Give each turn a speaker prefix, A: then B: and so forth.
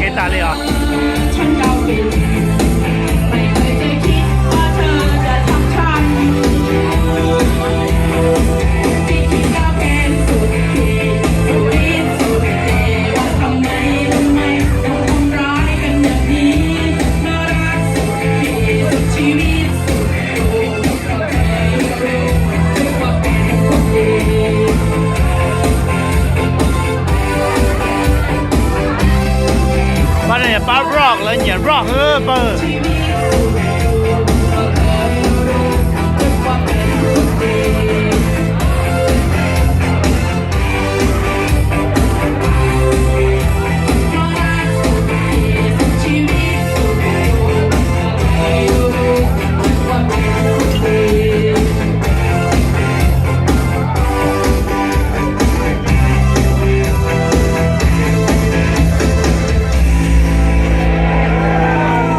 A: 给打了啊！
B: ฉันเดาผิดไม่เคยจะคิดว่าเธอจะทำฉันที่คิดก้าวแกนสุดขีดสุดฤทธิ์สุดเดชว่าทำไมต้องทำร้ายกันอย่างนี้น่ารักสุดขีดสุดชีวิตสุดตัวเราแค่รู้ว่าเป็นคนดี
A: 把人家把 rock 了，你 rock 不？